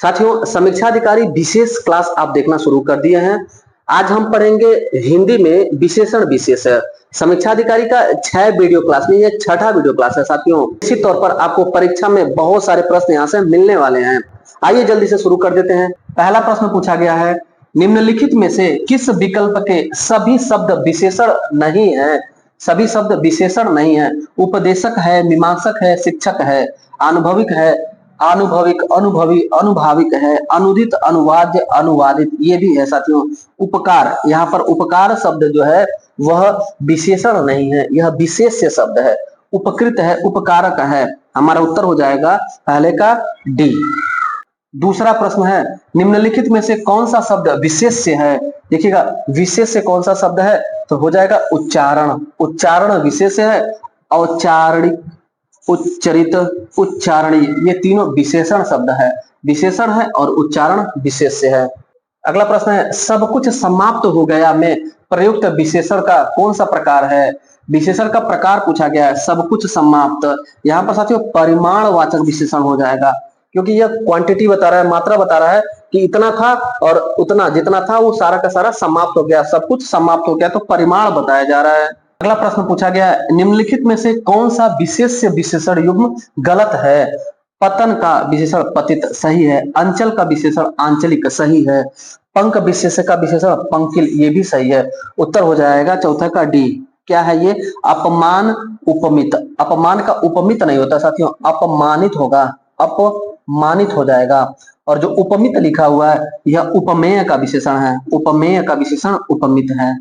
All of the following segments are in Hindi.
साथियों, समीक्षाधिकारी विशेष क्लास आप देखना शुरू कर दिए हैं। आज हम पढ़ेंगे हिंदी में विशेषण विशेष। समीक्षाधिकारी का 6 वीडियो क्लास में यह 6ठा वीडियो क्लास है। साथियों, इसी तौर पर आपको परीक्षा में बहुत सारे प्रश्न यहाँ से मिलने वाले हैं। आइए जल्दी से शुरू कर देते हैं। पहला प्रश्न पूछा गया है, निम्नलिखित में से किस विकल्प के सभी शब्द विशेषण नहीं है? सभी शब्द विशेषण नहीं है। उपदेशक है, मीमांसक है, शिक्षक है, अनुभविक है, आनुभविक, अनुभवी, अनुभाविक है, अनुदित, अनुवाद्य, अनुवादित, ये भी है। साथियों, उपकार, यहाँ पर उपकार शब्द जो है वह विशेषण नहीं है, यह विशेष्य शब्द है। उपकृत है, उपकारक है। हमारा उत्तर हो जाएगा पहले का डी। दूसरा प्रश्न है, निम्नलिखित में से कौन सा शब्द विशेष्य है? देखिएगा, विशेष्य कौन सा शब्द है? तो हो जाएगा उच्चारण। उच्चारण विशेष्य है। औच्चारणिक, उच्चरित, उच्चारणीय, ये तीनों विशेषण शब्द है। विशेषण है और उच्चारण विशेष्य है। अगला प्रश्न है, सब कुछ समाप्त हो गया में प्रयुक्त विशेषण का कौन सा प्रकार है? विशेषण का प्रकार पूछा गया है, सब कुछ समाप्त। यहाँ पर साथियों परिमाणवाचक विशेषण हो जाएगा, क्योंकि यह क्वांटिटी बता रहा है, मात्रा बता रहा है कि इतना था और उतना जितना था वो सारा का सारा समाप्त हो गया, सब कुछ समाप्त हो गया, तो परिमाण बताया जा रहा है। अगला प्रश्न पूछा गया है, निम्नलिखित में से कौन सा विशेष्य विशेषण युग्म गलत है? पतन का विशेषण पतित सही है। अंचल का विशेषण आंचलिक सही है। पंख विशेष्य का विशेषण पंकिल, ये भी सही है। उत्तर हो जाएगा चौथा का डी। क्या है ये? अपमान, उपमित। अपमान का उपमित नहीं होता साथियों, अपमानित होगा, अपमानित हो जाएगा। और जो उपमित लिखा हुआ है यह उपमेय का विशेषण है। उपमेय का विशेषण उपमित है।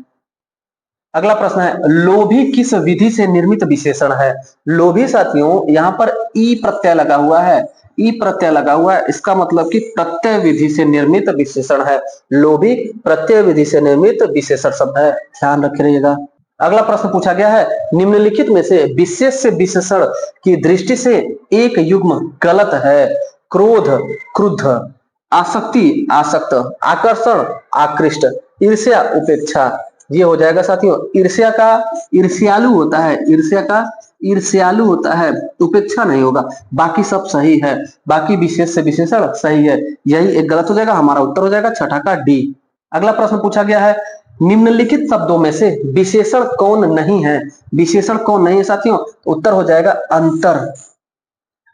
अगला प्रश्न है, लोभी किस विधि से निर्मित विशेषण है? लोभी साथियों यहाँ पर ई प्रत्यय लगा हुआ है। ई प्रत्यय लगा हुआ है, इसका मतलब कि प्रत्यय विधि से निर्मित विशेषण है। लोभी प्रत्यय विधि से निर्मित विशेषण शब्द है, ध्यान रखिएगा। अगला प्रश्न पूछा गया है, निम्नलिखित में से विशेष्य विशेषण की दृष्टि से एक युग्म गलत है? क्रोध, क्रुद्ध, आसक्ति, आसक्त, आकर्षण, आकृष्ट, ईर्ष्या, उपेक्षा, ये हो जाएगा साथियों। ईर्ष्या का ईर्ष्यालु होता है, ईर्ष्या का ईर्ष्यालु होता है, उपेक्षा नहीं होगा। बाकी सब सही है, बाकी विशेष से विशेषण सही है। यही एक गलत हो जाएगा। हमारा उत्तर हो जाएगा छठा का डी। अगला प्रश्न पूछा गया है, निम्नलिखित शब्दों में से विशेषण कौन नहीं है? विशेषण कौन नहीं है साथियों? उत्तर हो जाएगा अंतर।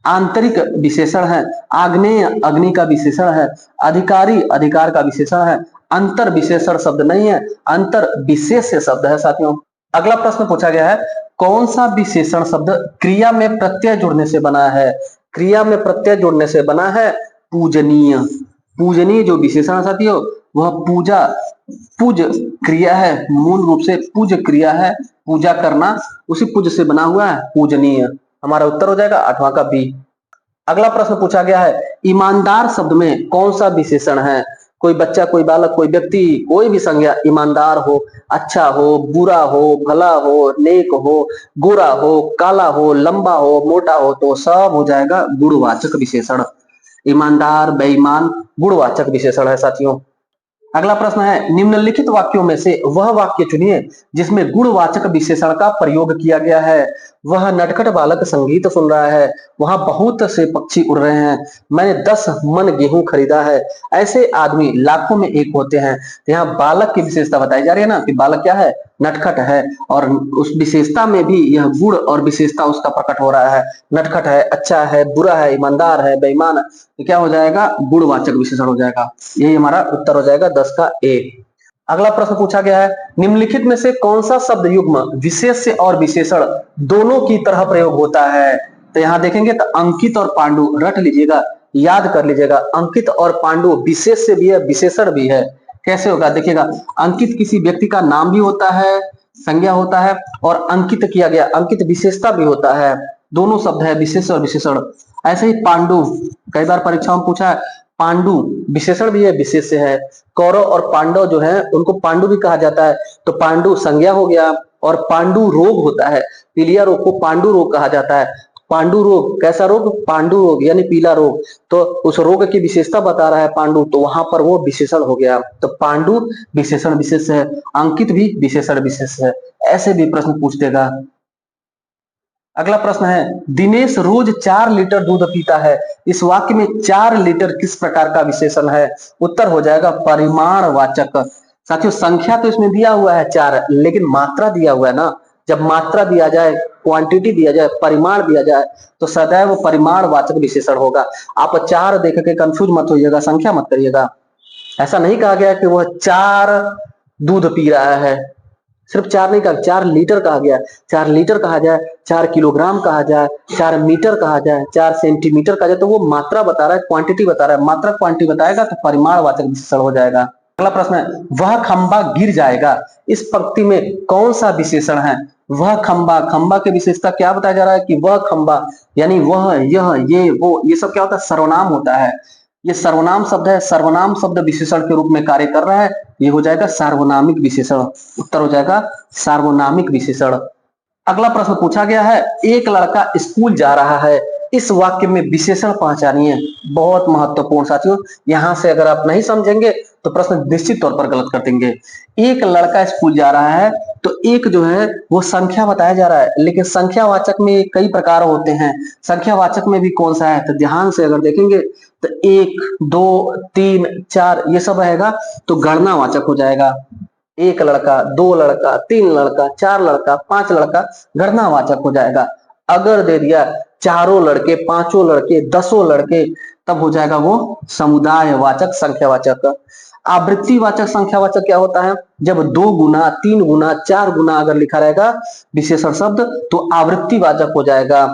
आंतरिक विशेषण है। आग्नेय अग्नि का विशेषण है। अधिकारी अधिकार का विशेषण है। अंतर विशेषण शब्द नहीं है, अंतर विशेष्य शब्द है साथियों। अगला प्रश्न पूछा गया है, कौन सा विशेषण शब्द क्रिया में प्रत्यय जोड़ने से बना है? क्रिया में प्रत्यय जोड़ने से बना है पूजनीय। पूजनीय जो विशेषण है साथियों वह पूजा, पूज क्रिया है, मूल रूप से पूज क्रिया है, पूजा करना, उसी पूज से बना हुआ है पूजनीय। हमारा उत्तर हो जाएगा आठवां का बी। अगला प्रश्न पूछा गया है, ईमानदार शब्द में कौन सा विशेषण है? कोई बच्चा, कोई बालक, कोई व्यक्ति, कोई भी संज्ञा ईमानदार हो, अच्छा हो, बुरा हो, भला हो, नेक हो, गोरा हो, काला हो, लंबा हो, मोटा हो, तो सब हो जाएगा गुणवाचक विशेषण। ईमानदार, बेईमान गुणवाचक विशेषण है साथियों। अगला प्रश्न है, निम्नलिखित वाक्यों में से वह वाक्य चुनिए जिसमें गुणवाचक विशेषण का प्रयोग किया गया है। वह नटखट बालक संगीत सुन रहा है। वहां बहुत से पक्षी उड़ रहे हैं। मैंने 10 मन गेहूं खरीदा है। ऐसे आदमी लाखों में एक होते हैं। तो यहाँ बालक की विशेषता बताई जा रही है ना कि बालक क्या है? नटखट है। और उस विशेषता में भी यह गुण और विशेषता उसका प्रकट हो रहा है। नटखट है, अच्छा है, बुरा है, ईमानदार है, बेईमान है, तो क्या हो जाएगा? गुणवाचक विशेषण हो जाएगा। यही हमारा उत्तर हो जाएगा 10 का ए। अगला प्रश्न पूछा गया है, निम्नलिखित में से कौन सा शब्द युग्म विशेष्य और विशेषण दोनों की तरह प्रयोग होता है? तो यहाँ देखेंगे तो अंकित और पांडु, रट लीजिएगा, याद कर लीजिएगा। अंकित और पांडु विशेष्य भी है, विशेषण भी है। कैसे होगा? देखिएगा, अंकित किसी व्यक्ति का नाम भी होता है, संज्ञा होता है, और अंकित किया गया, अंकित विशेषता भी होता है। दोनों शब्द है, विशेष और विशेषण। ऐसे ही पांडु, कई बार परीक्षाओं में पूछा है, पांडु विशेषण भी है, विशेष्य है। कौरव और पांडव जो है उनको पांडु भी कहा जाता है, तो पांडु संज्ञा हो गया। और पांडु रोग होता है, पीलिया रोग को पांडु रोग कहा जाता है। पांडु रोग कैसा रोग? पांडु रोग यानी पीला रोग। तो उस रोग की विशेषता बता रहा है पांडु, तो वहां पर वो विशेषण हो गया। तो पांडु विशेषण विशेष है, अंकित भी विशेषण विशेष है। ऐसे भी प्रश्न पूछ देगा। अगला प्रश्न है, दिनेश रोज 4 लीटर दूध पीता है। इस वाक्य में 4 लीटर किस प्रकार का विशेषण है? उत्तर हो जाएगा परिमाणवाचक। साथियों संख्या तो इसमें दिया हुआ है 4, लेकिन मात्रा दिया हुआ है ना। जब मात्रा दिया जाए, क्वांटिटी दिया जाए, परिमाण दिया जाए, तो सदैव परिमाणवाचक विशेषण होगा। आप 4 देख के कंफ्यूज मत होइएगा, संख्या मत करिएगा। ऐसा नहीं कहा गया कि वह 4 दूध पी रहा है, सिर्फ 4 नहीं कहा, 4 लीटर कहा गया। 4 लीटर कहा जाए, 4 किलोग्राम कहा जाए, 4 मीटर कहा जाए, 4 सेंटीमीटर कहा जाए, तो वो मात्रा बता रहा है, क्वांटिटी बता रहा है। मात्रा क्वांटिटी बताएगा तो परिमाणवाचक विशेषण हो जाएगा। अगला प्रश्न है, वह खंबा गिर जाएगा। इस पंक्ति में कौन सा विशेषण है? वह खंबा, खंबा की विशेषता क्या बताया जा रहा है कि वह खंबा, यानी वह, यह, ये, वो, ये सब क्या होता है? सर्वनाम होता है। ये सर्वनाम शब्द है, सर्वनाम शब्द विशेषण के रूप में कार्य कर रहा है। ये हो जाएगा सार्वनामिक विशेषण। उत्तर हो जाएगा सार्वनामिक विशेषण। अगला प्रश्न पूछा गया है, एक लड़का स्कूल जा रहा है। इस वाक्य में विशेषण पहचानिए। बहुत महत्वपूर्ण साथियों, यहां से अगर आप नहीं समझेंगे तो प्रश्न निश्चित तौर पर गलत कर देंगे। एक लड़का स्कूल जा रहा है, तो एक जो है वो संख्या बताया जा रहा है, लेकिन संख्यावाचक में कई प्रकार होते हैं। संख्यावाचक में भी कौन सा है? तो ध्यान से अगर देखेंगे तो 1, 2, 3, 4 ये सब रहेगा, तो गणनावाचक हो जाएगा। एक लड़का, 2 लड़का, 3 लड़का, 4 लड़का, 5 लड़का गणनावाचक हो जाएगा। अगर दे दिया चारों लड़के, पांचों लड़के, 10 लड़के, तब हो जाएगा वो समुदायवाचक संख्यावाचक। आवृत्तिवाचक संख्यावाचक क्या होता है? जब 2 गुना, 3 गुना, 4 गुना अगर लिखा रहेगा विशेषण शब्द, तो आवृत्तिवाचक हो जाएगा।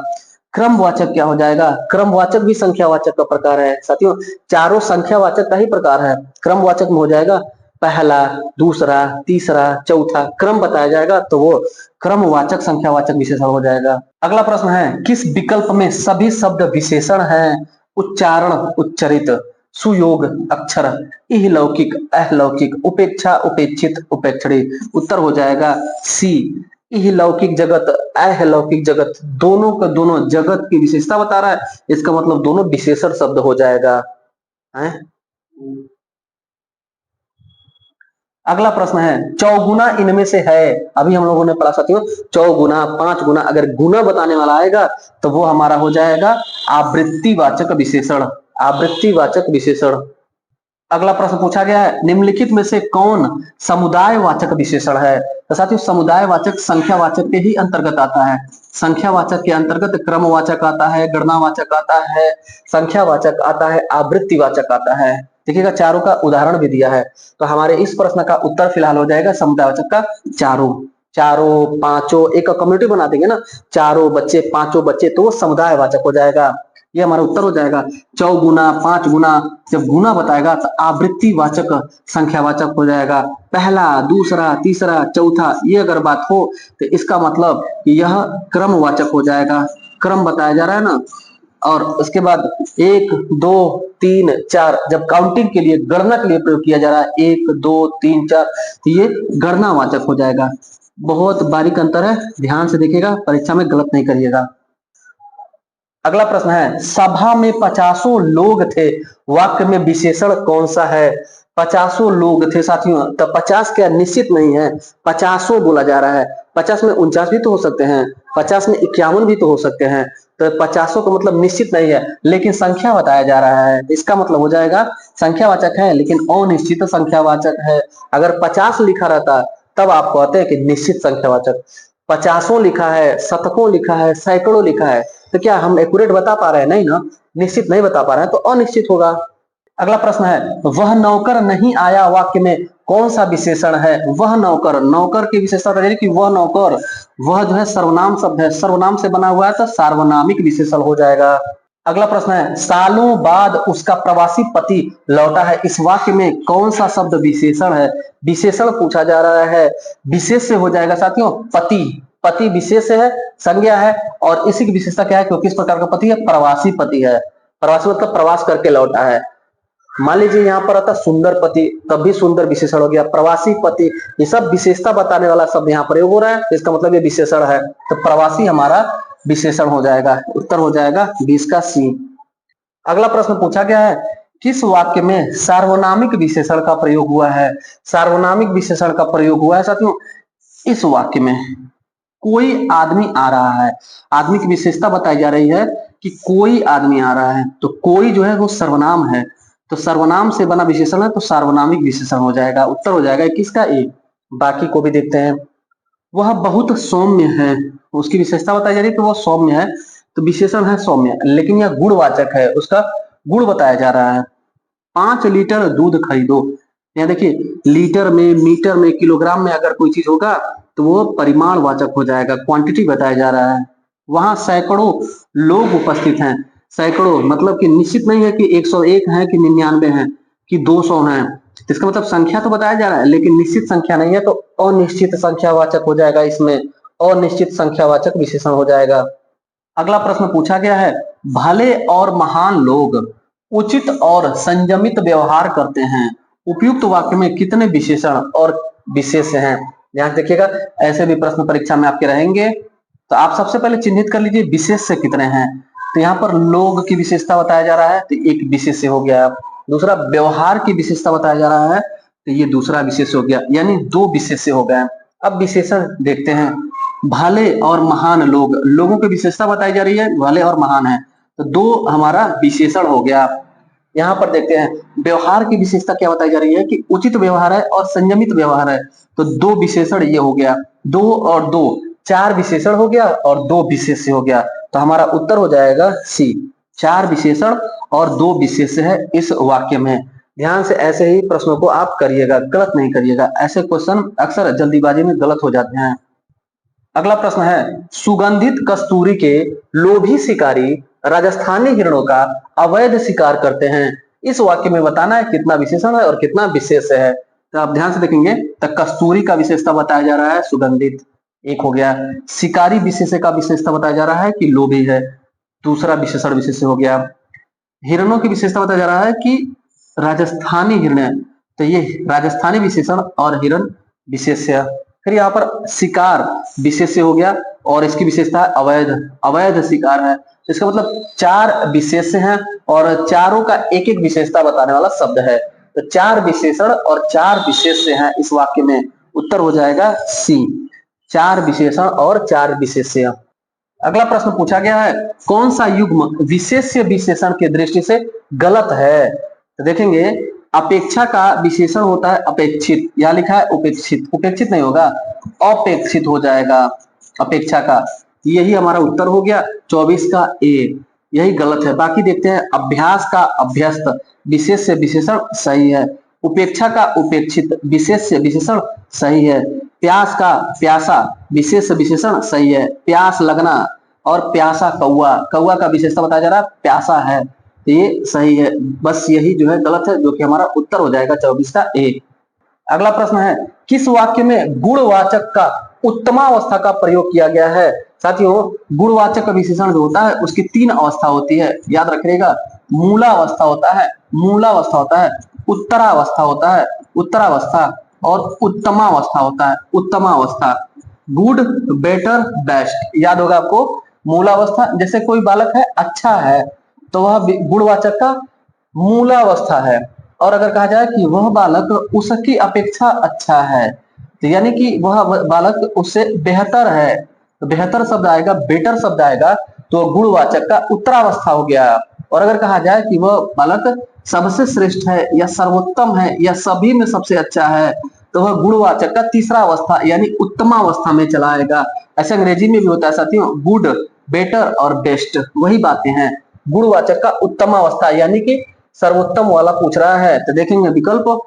क्रमवाचक क्या हो जाएगा? क्रमवाचक भी संख्यावाचक का प्रकार है साथियों। चारों संख्यावाचक का ही प्रकार है। क्रमवाचक में हो जाएगा पहला, दूसरा, तीसरा, चौथा, क्रम बताया जाएगा, तो वो क्रमवाचक संख्यावाचक विशेषण हो जाएगा। अगला प्रश्न है, किस विकल्प में सभी शब्द विशेषण हैं? उच्चारण, उच्चरित, सुयोग, अक्षर, इहलौकिक, अहलौकिक, उपेक्षा, उपेक्षित, उपेक्षणी। उत्तर हो जाएगा सी। इहलौकिक जगत, अहलौकिक जगत, दोनों का दोनों जगत की विशेषता बता रहा है, इसका मतलब दोनों विशेषण शब्द हो जाएगा है? अगला प्रश्न है, चौगुना इनमें से है। अभी हम लोगों ने पढ़ा साथियों, चौगुना, 5 गुना, अगर गुना बताने वाला आएगा तो वो हमारा हो जाएगा आवृत्तिवाचक विशेषण। आवृत्तिवाचक विशेषण। अगला प्रश्न पूछा गया है, निम्नलिखित में से कौन समुदायवाचक विशेषण है? तो साथियों समुदायवाचक संख्यावाचक के ही अंतर्गत आता है। संख्यावाचक के अंतर्गत क्रमवाचक आता है, गणनावाचक आता है, संख्यावाचक आता है, आवृत्तिवाचक आता है। देखिएगा चारों का उदाहरण भी दिया है। तो हमारे इस प्रश्न का उत्तर फिलहाल हो जाएगा समुदायवाचक का चारों। चारों, पांचों, एक कम्युनिटी बना देंगे ना, चारों बच्चे, पांचों बच्चे, तो वो समुदायवाचक हो जाएगा। ये हमारा उत्तर हो जाएगा। चौगुना, 5 गुना, जब गुना बताएगा तो आवृत्तिवाचक संख्यावाचक हो जाएगा। पहला, दूसरा, तीसरा, चौथा, ये अगर बात हो तो इसका मतलब यह क्रमवाचक हो जाएगा। क्रम बताया जा रहा है ना। और उसके बाद 1, 2, 3, 4 जब काउंटिंग के लिए, गणना के लिए प्रयोग किया जा रहा है, 1, 2, 3, 4, तो ये गणनावाचक हो जाएगा। बहुत बारीक अंतर है, ध्यान से देखिएगा, परीक्षा में गलत नहीं करिएगा। अगला प्रश्न है, सभा में 50 लोग थे। वाक्य में विशेषण कौन सा है? 50 लोग थे साथियों, तो 50 क्या निश्चित नहीं है, 50 बोला जा रहा है। 50 में 49 भी तो हो सकते हैं, 50 में 51 भी तो हो सकते हैं। तो 50 का मतलब निश्चित नहीं है, लेकिन संख्या बताया जा रहा है, इसका मतलब हो जाएगा संख्यावाचक है, लेकिन अनिश्चित संख्यावाचक है। अगर 50 लिखा रहता तब आप कहते हैं कि निश्चित संख्यावाचक। 50 लिखा है, शतकों लिखा है, सैकड़ों लिखा है, तो क्या हम एक्यूरेट बता पा रहे हैं? नहीं ना, निश्चित नहीं बता पा रहे हैं, तो अनिश्चित होगा। अगला प्रश्न है, वह नौकर नहीं आया। वाक्य में कौन सा विशेषण है? वह नौकर, नौकर की विशेषता बताइए कि वह नौकर, वह जो है सर्वनाम शब्द है, सर्वनाम से बना हुआ है, तो सार्वनामिक विशेषण हो जाएगा। अगला प्रश्न है, सालों बाद उसका प्रवासी पति लौटा है। इस वाक्य में कौन सा शब्द विशेषण है? विशेषण पूछा जा रहा है, विशेष से हो जाएगा साथियों पति। पति विशेष है, संज्ञा है, और इसी की विशेषता क्या है? क्योंकि किस प्रकार का पति है? प्रवासी पति है। प्रवासी मतलब प्रवास करके लौटा है। मान लीजिए यहाँ पर आता सुंदर पति, तब भी सुंदर विशेषण हो गया। प्रवासी पति, ये सब विशेषता बताने वाला शब्द यहाँ प्रयोग हो रहा है, इसका मतलब ये विशेषण है, तो प्रवासी हमारा विशेषण हो जाएगा। उत्तर हो जाएगा 20 का सी। अगला प्रश्न पूछा गया है, किस वाक्य में सार्वनामिक विशेषण का प्रयोग हुआ है? सार्वनामिक विशेषण का प्रयोग हुआ है साथियों इस वाक्य में। कोई आदमी आ रहा है। आदमी की विशेषता बताई जा रही है कि कोई आदमी आ रहा है, तो कोई जो है वो सर्वनाम है, तो सर्वनाम से बना विशेषण है तो सार्वनामिक विशेषण हो जाएगा। उत्तर हो जाएगा किसका? ए। बाकी को भी देखते हैं। वह बहुत सौम्य है, उसकी विशेषता बताई जा रही है कि वह सौम्य है, तो विशेषण है सौम्य, लेकिन यह गुणवाचक है, उसका गुण बताया जा रहा है। 5 लीटर दूध खरीदो। यहाँ देखिए, लीटर में, मीटर में, किलोग्राम में अगर कोई चीज होगा तो वो परिमाण वाचक हो जाएगा, क्वांटिटी बताया जा रहा है। वहां सैकड़ों लोग उपस्थित हैं। सैकड़ों मतलब कि निश्चित नहीं है कि 101 है कि 99 है कि 200 है, तो इसका मतलब संख्या तो बताया जा रहा है लेकिन निश्चित संख्या नहीं है, तो अनिश्चित संख्यावाचक हो जाएगा, इसमें अनिश्चित संख्यावाचक विशेषण हो जाएगा। अगला प्रश्न पूछा गया है, भले और महान लोग उचित और संयमित व्यवहार करते हैं। उपयुक्त वाक्य में कितने विशेषण और विशेष हैं? ध्यान देखिएगा, ऐसे भी प्रश्न परीक्षा में आपके रहेंगे, तो आप सबसे पहले चिन्हित कर लीजिए विशेष से कितने हैं। तो यहाँ पर लोग की विशेषता बताया जा रहा है, तो एक विशेष से हो गया। दूसरा, व्यवहार की विशेषता बताया जा रहा है, तो ये दूसरा विशेष हो गया, यानी 2 विशेष से हो गए। अब विशेषण देखते हैं। भले और महान लोग, लोगों की विशेषता बताई जा रही है, भले और महान है, तो 2 हमारा विशेषण हो गया। यहाँ पर देखते हैं व्यवहार की विशेषता क्या बताई जा रही है कि उचित व्यवहार है और संयमित व्यवहार है, तो 2 विशेषण ये हो गया। 2 और 2 4 विशेषण हो गया और 2 विशेष हो गया, तो हमारा उत्तर हो जाएगा सी। 4 विशेषण और 2 विशेष है इस वाक्य में। ध्यान से ऐसे ही प्रश्नों को आप करिएगा, गलत नहीं करिएगा, ऐसे क्वेश्चन अक्सर जल्दीबाजी में गलत हो जाते हैं। अगला प्रश्न है, सुगंधित कस्तूरी के लोभी शिकारी राजस्थानी हिरणों का अवैध शिकार करते हैं। इस वाक्य में बताना है कितना विशेषण है और कितना विशेष है। तो आप ध्यान से देखेंगे, तो कस्तूरी का विशेषता बताया जा रहा है सुगंधित, एक हो गया। शिकारी विशेष का विशेषता बताया जा रहा है कि लोभी है, दूसरा विशेषण विशेष हो गया। हिरणों की विशेषता बताया जा रहा है कि राजस्थानी हिरण, तो ये राजस्थानी विशेषण और हिरण विशेष्य। फिर यहाँ पर शिकार विशेष्य हो गया और इसकी विशेषता है अवैध, अवैध शिकार है, तो इसका मतलब 4 विशेष्य हैं और चारों का एक एक विशेषता बताने वाला शब्द है, तो 4 विशेषण और 4 विशेष्य हैं इस वाक्य में। उत्तर हो जाएगा सी, 4 विशेषण और 4 विशेष्य। अगला प्रश्न पूछा गया है, कौन सा युग्म विशेष्य विशेषण की दृष्टि से गलत है? तो देखेंगे, अपेक्षा का विशेषण होता है अपेक्षित, यहां लिखा है उपेक्षित, उपेक्षित नहीं होगा, अपेक्षित हो जाएगा अपेक्षा का। यही हमारा उत्तर हो गया 24 का ए, यही गलत है। बाकी देखते हैं, अभ्यास का अभ्यस्त विशेष्य विशेषण सही है, उपेक्षा का उपेक्षित विशेष्य विशेषण सही है, प्यास का प्यासा विशेष विशेषण सही है, प्यास लगना और प्यासा कौआ, कौआ का विशेषता बताया जा रहा है प्यासा है, तो ये सही है। बस यही जो है गलत है, जो कि हमारा उत्तर हो जाएगा 24 का ए। अगला प्रश्न है, किस वाक्य में गुणवाचक का उत्तमावस्था का प्रयोग किया गया है? साथियों, गुणवाचक का विशेषण जो होता है उसकी 3 अवस्था होती है, याद रखिएगा। मूलावस्था होता है, मूलावस्था होता है, उत्तरावस्था होता है, उत्तरावस्था, और उत्तमावस्था होता है, उत्तमावस्था। गुड, बेटर, बेस्ट, याद होगा आपको। मूलावस्था, जैसे कोई बालक है अच्छा है, तो वह गुणवाचक का मूलावस्था है, और अगर कहा जाए कि वह बालक उसकी अपेक्षा अच्छा है, तो यानी कि वह बालक उससे बेहतर है, तो बेहतर शब्द आएगा, बेटर शब्द आएगा, तो गुणवाचक का उत्तरावस्था हो गया। और अगर कहा जाए कि वह बालक सबसे श्रेष्ठ है या सर्वोत्तम है या सभी में सबसे अच्छा है, तो वह गुणवाचक का तीसरा अवस्था यानी उत्तमावस्था में चला आएगा। ऐसे अंग्रेजी में भी होता है साथियों, गुड, बेटर और बेस्ट, वही बातें हैं। गुणवाचक का उत्तमावस्था यानी कि सर्वोत्तम वाला पूछ रहा है, तो देखेंगे विकल्प।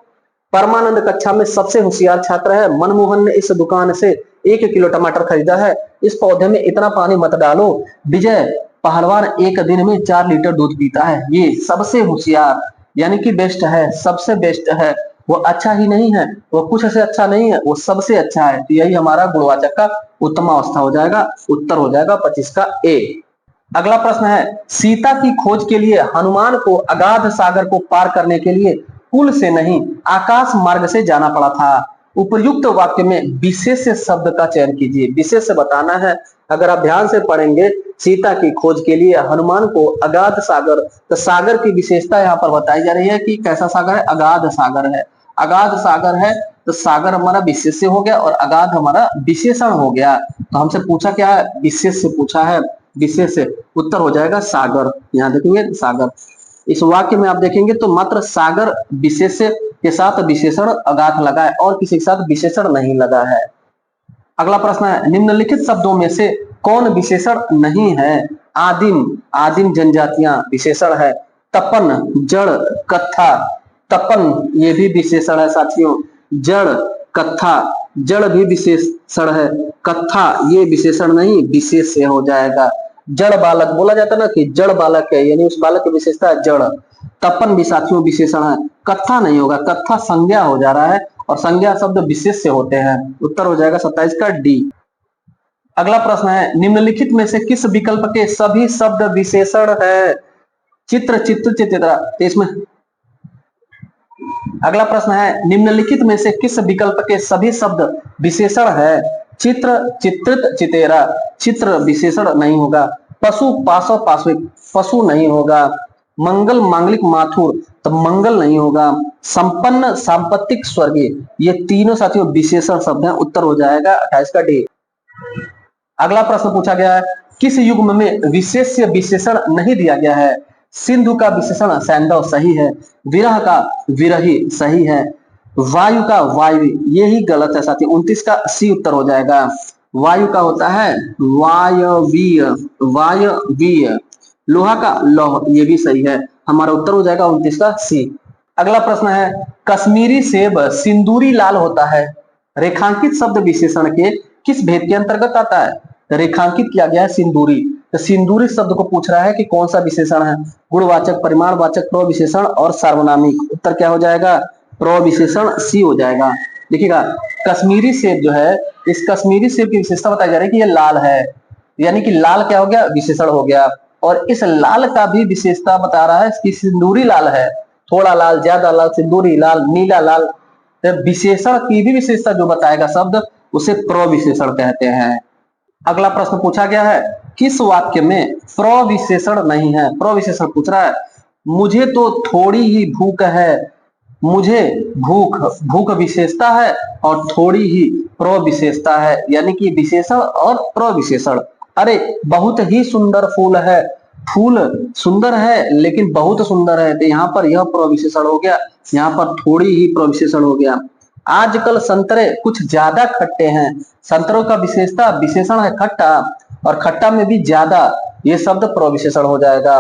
परमानंद कक्षा में सबसे होशियार छात्र है, मनमोहन ने इस दुकान से 1 किलो टमाटर खरीदा है, इस पौधे में इतना पानी मत डालो, विजय पहलवान 1 दिन में 4 लीटर दूध पीता है। ये सबसे होशियार यानी कि बेस्ट है, सबसे बेस्ट है, वो अच्छा ही नहीं है, वो कुछ से अच्छा नहीं है, वो सबसे अच्छा है, तो यही हमारा गुणवाचक का उत्तमावस्था हो जाएगा। उत्तर हो जाएगा 25 का ए। अगला प्रश्न है, सीता की खोज के लिए हनुमान को अगाध सागर को पार करने के लिए पुल से नहीं आकाश मार्ग से जाना पड़ा था। उपयुक्त वाक्य में विशेष शब्द का चयन कीजिए, विशेष बताना है। अगर आप ध्यान से पढ़ेंगे, सीता की खोज के लिए हनुमान को अगाध सागर, तो सागर की विशेषता यहाँ पर बताई जा रही है कि कैसा सागर है, अगाध सागर है। अगाध सागर है तो सागर हमारा विशेष्य हो गया और अगाध हमारा विशेषण हो गया। तो हमसे पूछा क्या है, विशेष से पूछा है, विशेष से उत्तर हो जाएगा सागर। यहाँ देखेंगे सागर, इस वाक्य में आप देखेंगे तो मात्र सागर विशेष्य के साथ विशेषण अगाध लगा है और किसी के साथ विशेषण नहीं लगा है। अगला प्रश्न है, निम्नलिखित शब्दों में से कौन विशेषण नहीं है? आदिम, आदिम जनजातियां विशेषण है। तपन, जड़, कत्था, तपन ये भी विशेषण है साथियों। जड़, कत्था, जड़ भी विशेषण है। कत्था ये विशेषण नहीं, विशेष से हो जाएगा। जड़ बालक बोला जाता है ना कि जड़ बालक है, यानी उस बालक की विशेषता है जड़। तपन भी साथियों विशेषण है। कत्था नहीं होगा, कत्था संज्ञा हो जा रहा है और संज्ञा शब्द विशेष से होते हैं। उत्तर हो जाएगा 27 का डी। अगला प्रश्न है, निम्नलिखित में से किस विकल्प के सभी शब्द विशेषण है? चित्र, चित्र, चित्रा। इसमें अगला प्रश्न है, निम्नलिखित में से किस विकल्प के सभी शब्द विशेषण है? चित्र, चित्रित, चितेरा। चित्र विशेषण नहीं होगा। पशु, पाशव, पाश्विक, पशु नहीं होगा। मंगल, मांगलिक, माथुर, तो मंगल नहीं होगा। संपन्न, सांपत्तिक, स्वर्गीय, ये तीनों साथियों विशेषण शब्द हैं। उत्तर हो जाएगा 28 का डी। अगला प्रश्न पूछा गया है, किस युग्म में विशेष्य विशेषण नहीं दिया गया है? सिंधु का विशेषण सैंधव सही है। विरह का विरही सही है। वायु का वायु ये ही गलत है साथी। 29 का सी उत्तर हो जाएगा। वायु का होता है वायवीय, वायवीय। लोहा का लौह ये भी सही है। हमारा उत्तर हो जाएगा 29 का सी। अगला प्रश्न है, कश्मीरी सेब सिंदूरी लाल होता है, रेखांकित शब्द विशेषण के किस भेद के अंतर्गत आता है? रेखांकित किया गया है सिंदूरी, तो सिंदूरी शब्द को पूछ रहा है कि कौन सा विशेषण है? गुणवाचक, परिमाणवाचक, प्रविशेषण और सार्वनामिक। उत्तर क्या हो जाएगा? प्रविशेषण सी हो जाएगा। देखिएगा, कश्मीरी सेब जो है, इस कश्मीरी सेब की विशेषता बताई जा रही है कि ये लाल है, यानी कि लाल क्या हो गया? विशेषण हो गया। और इस लाल का भी विशेषता बता रहा है कि सिंदूरी लाल है, थोड़ा लाल, ज्यादा लाल, सिंदूरी लाल, नीला लाल। तो विशेषण की भी विशेषता जो बताएगा शब्द उसे प्रविशेषण कहते हैं। अगला प्रश्न पूछा गया है, किस वाक्य में प्रविशेषण नहीं है? प्रविशेषण पूछ रहा है, मुझे तो थोड़ी ही भूख है। मुझे भूख, भूख विशेषता है और थोड़ी ही प्रविशेषता है, यानी कि विशेषण और प्रविशेषण। अरे बहुत ही सुंदर फूल है, फूल सुंदर है लेकिन बहुत सुंदर है, तो यहाँ पर यह प्रविशेषण हो गया। यहाँ पर थोड़ी ही प्रविशेषण हो गया। आजकल संतरे कुछ ज्यादा खट्टे हैं। संतरों का विशेषता विशेषण है खट्टा, और खट्टा में भी ज्यादा, ये शब्द प्रविशेषण हो जाएगा।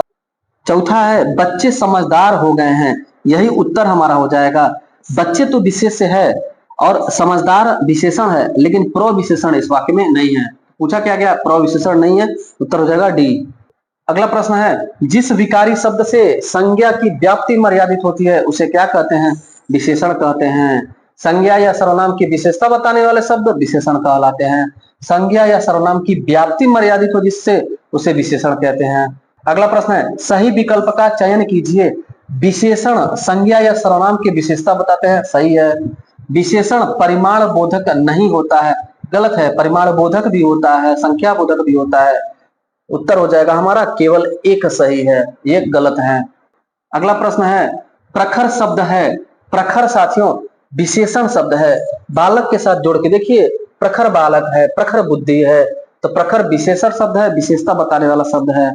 चौथा है, बच्चे समझदार हो गए हैं, यही उत्तर हमारा हो जाएगा। बच्चे तो विशेष्य है और समझदार विशेषण है, लेकिन प्रविशेषण इस वाक्य में नहीं है। पूछा क्या गया? प्रविशेषण नहीं है। उत्तर हो जाएगा डी। अगला प्रश्न है, जिस विकारी शब्द से संज्ञा की व्याप्ति मर्यादित होती है उसे क्या कहते हैं? विशेषण कहते हैं। संज्ञा या सर्वनाम की विशेषता बताने वाले शब्द विशेषण कहलाते हैं। संज्ञा या सर्वनाम की व्याप्ति मर्यादित हो जिससे, उसे विशेषण कहते हैं। अगला प्रश्न है, सही विकल्प का चयन कीजिए। विशेषण संज्ञा या सर्वनाम की विशेषता बताते हैं, सही है। विशेषण परिमाण बोधक नहीं होता है, गलत है। परिमाण बोधक भी होता है, संख्या बोधक भी होता है। उत्तर हो जाएगा हमारा केवल एक सही है, ये गलत है। अगला प्रश्न है, प्रखर शब्द है। प्रखर साथियों विशेषण शब्द है, बालक के साथ जोड़ के देखिए, प्रखर बालक है, प्रखर बुद्धि है, तो प्रखर विशेषण शब्द है, विशेषता बताने वाला शब्द है।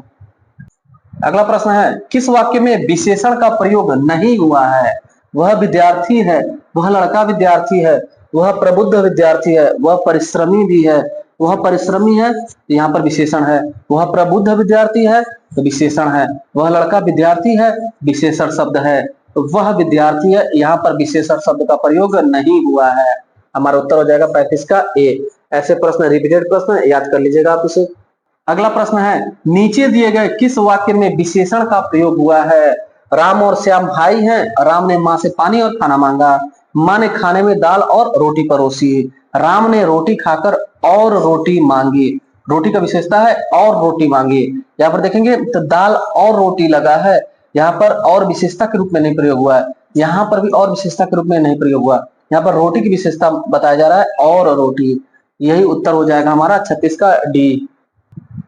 अगला प्रश्न है, किस वाक्य में विशेषण का प्रयोग नहीं हुआ है? वह विद्यार्थी है, वह लड़का विद्यार्थी है, वह प्रबुद्ध विद्यार्थी है, वह परिश्रमी भी है। वह परिश्रमी है तो यहाँ पर विशेषण है। वह प्रबुद्ध विद्यार्थी है तो विशेषण है। वह लड़का विद्यार्थी है, विशेषण शब्द है। तो वह विद्यार्थी है, यहाँ पर विशेषण शब्द का प्रयोग नहीं हुआ है। हमारा उत्तर हो जाएगा 35 का ए। ऐसे प्रश्न रिपीटेड प्रश्न याद कर लीजिएगा आप इसे। अगला प्रश्न है, नीचे दिए गए किस वाक्य में विशेषण का प्रयोग हुआ है? राम और श्याम भाई हैं, राम ने माँ से पानी और खाना मांगा। माँ ने खाने में दाल और रोटी परोसी। राम ने रोटी खाकर और रोटी मांगी। रोटी का विशेषता है और रोटी मांगी। यहाँ पर देखेंगे तो दाल और रोटी लगा है, यहाँ पर और विशेषता के रूप में नहीं प्रयोग हुआ है। यहाँ पर भी और विशेषता के रूप में नहीं प्रयोग हुआ। यहाँ पर रोटी की विशेषता बताया जा रहा है और रोटी। यही उत्तर हो जाएगा हमारा 36 का डी।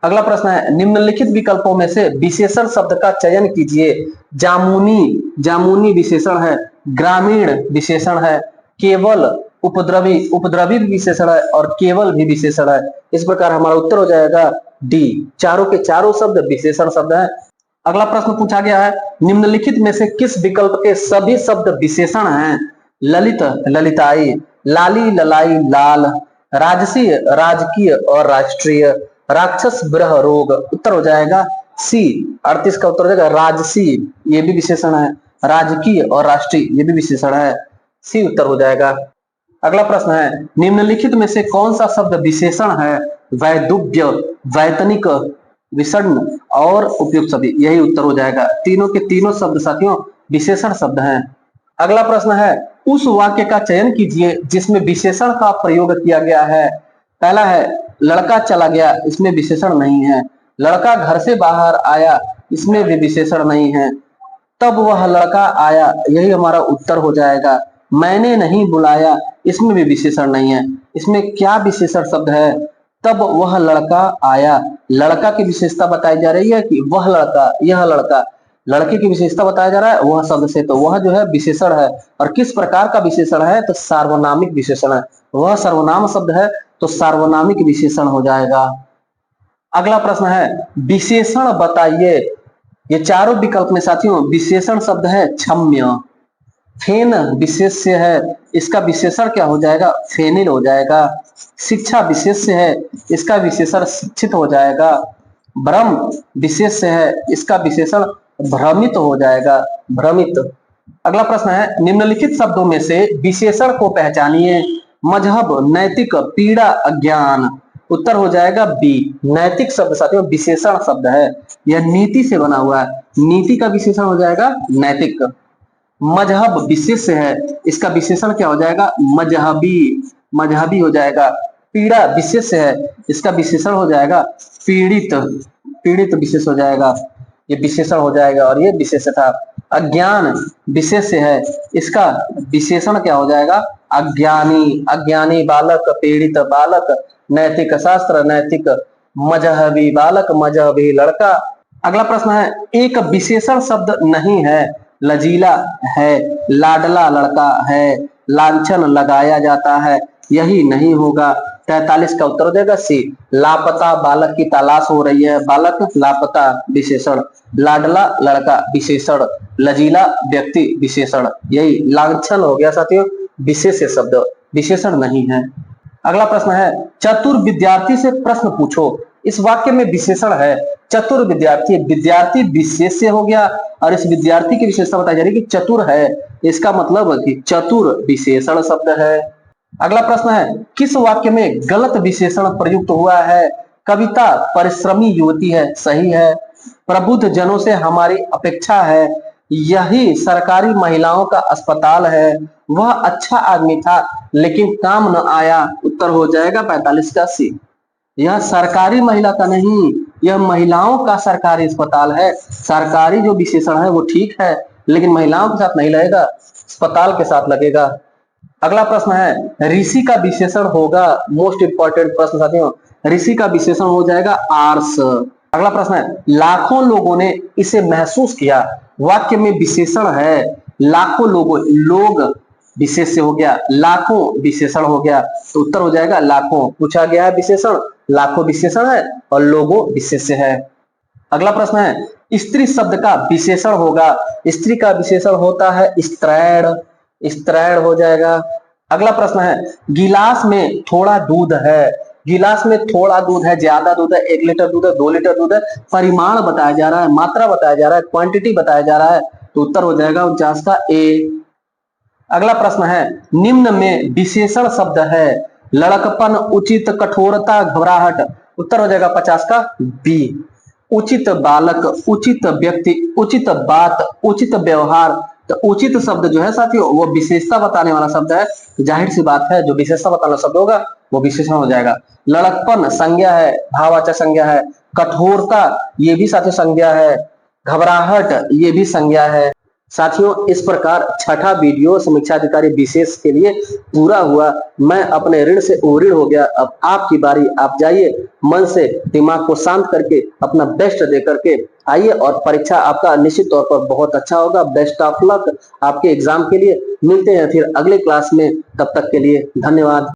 अगला प्रश्न है, निम्नलिखित विकल्पों में से विशेषण शब्द का चयन कीजिए। जामुनी, जामुनी विशेषण है। ग्रामीण विशेषण है, केवल उपद्रवी, उपद्रवी भी विशेषण है और केवल भी विशेषण है। इस प्रकार हमारा उत्तर हो जाएगा डी, चारों के चारों शब्द विशेषण शब्द है। अगला प्रश्न पूछा गया है, निम्नलिखित में से किस विकल्प के सभी शब्द विशेषण हैं? ललित ललिताई, लाली ललाई लाल, राजसी राजकीय और राष्ट्रीय, राक्षस ग्रह रोग। उत्तर हो जाएगा सी, 38 का उत्तर हो जाएगा राजसी, ये भी विशेषण है, राजकीय और राष्ट्रीय ये भी विशेषण है, सी उत्तर हो जाएगा। अगला प्रश्न है, निम्नलिखित में से कौन सा शब्द विशेषण है? वैदुव्य, वैतनिक, विषण और उपयुक्त सभी, यही उत्तर हो जाएगा। तीनों के तीनों शब्द साथियों विशेषण शब्द हैं। अगला प्रश्न है, उस वाक्य का चयन कीजिए जिसमें विशेषण का प्रयोग किया गया है। पहला है लड़का चला गया, इसमें विशेषण नहीं है। लड़का घर से बाहर आया, इसमें भी विशेषण नहीं है। तब वह लड़का आया, यही हमारा उत्तर हो जाएगा। मैंने नहीं बुलाया, इसमें भी विशेषण नहीं है। इसमें क्या विशेषण शब्द है? तब वह लड़का आया, लड़का की विशेषता बताई जा रही है कि वह लड़का, यह लड़का, लड़के की विशेषता बताया जा रहा है वह शब्द से, तो वह जो है विशेषण है। और किस प्रकार का विशेषण है? तो सार्वनामिक विशेषण है, वह सर्वनाम शब्द है तो सार्वनामिक विशेषण हो जाएगा। अगला प्रश्न है, विशेषण बताइए। ये चारों विकल्प में साथियों विशेषण शब्द है क्षम्य, फेन विशेष्य है, इसका विशेषण क्या हो जाएगा? फेनिल हो जाएगा। शिक्षा विशेष्य है, इसका विशेषण शिक्षित हो जाएगा। भ्रम विशेष्य है, इसका विशेषण भ्रमित हो जाएगा, भ्रमित। अगला प्रश्न है, निम्नलिखित शब्दों में से विशेषण को पहचानिए। मजहब, नैतिक, पीड़ा, अज्ञान। उत्तर हो जाएगा बी, नैतिक शब्द साथियों विशेषण शब्द है, यह नीति से बना हुआ है, नीति का विशेषण हो जाएगा नैतिक। मजहब विशेष्य है, इसका विशेषण क्या हो जाएगा? मजहबी, मजहबी हो जाएगा। पीड़ा विशेष्य है, इसका विशेषण हो जाएगा पीड़ित, पीड़ित विशेष हो जाएगा, ये विशेषण हो जाएगा और ये विशेष था। अज्ञान विशेष्य है, इसका विशेषण क्या हो जाएगा? अज्ञानी, अज्ञानी बालक, पीड़ित बालक, नैतिक शास्त्र, नैतिक, मजहबी बालक, मजहबी लड़का। अगला प्रश्न है, एक विशेषण शब्द नहीं है। लजीला है, लाडला लड़का है, लांछन लगाया जाता है, यही नहीं होगा। 43 का उत्तर हो जाएगा सी, लापता बालक की तलाश हो रही है, बालक लापता विशेषण, लाडला लड़का विशेषण, लजीला व्यक्ति विशेषण, यही लांछन हो गया साथियों विशेष शब्द, विशेषण नहीं है। अगला प्रश्न है, चतुर विद्यार्थी से प्रश्न पूछो। इस वाक्य में विशेषण है चतुर विद्यार्थी, विद्यार्थी विशेष्य हो गया और इस विद्यार्थी की विशेषता बताई जा रही है कि चतुर है, इसका मतलब है कि चतुर विशेषण शब्द है। अगला प्रश्न है, किस वाक्य में गलत विशेषण प्रयुक्त हुआ है? कविता परिश्रमी युवती है, सही है। प्रबुद्ध जनों से हमारी अपेक्षा है, यही सरकारी महिलाओं का अस्पताल है। वह अच्छा आदमी था लेकिन काम न आया। उत्तर हो जाएगा 45 का सी, यह सरकारी महिला का नहीं, यह महिलाओं का सरकारी अस्पताल है। सरकारी जो विशेषण है वो ठीक है लेकिन महिलाओं के साथ नहीं लगेगा, अस्पताल के साथ लगेगा। अगला प्रश्न है, ऋषि का विशेषण होगा, मोस्ट इंपॉर्टेंट प्रश्न साथियों, ऋषि का विशेषण हो जाएगा आर्स। अगला प्रश्न है, लाखों लोगों ने इसे महसूस किया। वाक्य में विशेषण है, लाखों लोगों, लोग विशेष्य हो गया, लाखों विशेषण हो गया, तो उत्तर हो जाएगा लाखों। पूछा गया है विशेषण, लाखों विशेषण है और लोगों विशेष्य है। अगला प्रश्न है, स्त्री शब्द का विशेषण होगा। स्त्री का विशेषण होता है स्त्रैण, स्त्रैण हो जाएगा। अगला प्रश्न है, गिलास में थोड़ा दूध है। गिलास में थोड़ा दूध है, ज्यादा दूध है, 1 लीटर दूध है, 2 लीटर दूध है, परिमाण बताया जा रहा है, मात्रा बताया जा रहा है, क्वांटिटी बताया जा रहा है, तो उत्तर हो जाएगा 49 का ए। अगला प्रश्न है, निम्न में विशेषण शब्द है। लड़कपन, उचित, कठोरता, घबराहट। उत्तर हो जाएगा 50 का बी। उचित बालक, उचित व्यक्ति, उचित बात, उचित व्यवहार। तो उचित शब्द जो है साथियों वो विशेषता बताने वाला शब्द है, जाहिर सी बात है जो विशेषता बताने शब्द होगा वो विशेषण हो जाएगा। लड़कपन संज्ञा है, भाववाचक संज्ञा है। कठोरता ये भी साथियों संज्ञा है। घबराहट ये भी संज्ञा है। साथियों, इस प्रकार छठा वीडियो समीक्षा अधिकारी विशेष के लिए पूरा हुआ। मैं अपने ऋण से उऋण हो गया। अब आपकी बारी। आप जाइए, मन से दिमाग को शांत करके अपना बेस्ट दे करके आइए और परीक्षा आपका निश्चित तौर पर बहुत अच्छा होगा। बेस्ट ऑफ लक आपके एग्जाम के लिए। मिलते हैं फिर अगले क्लास में, तब तक के लिए धन्यवाद।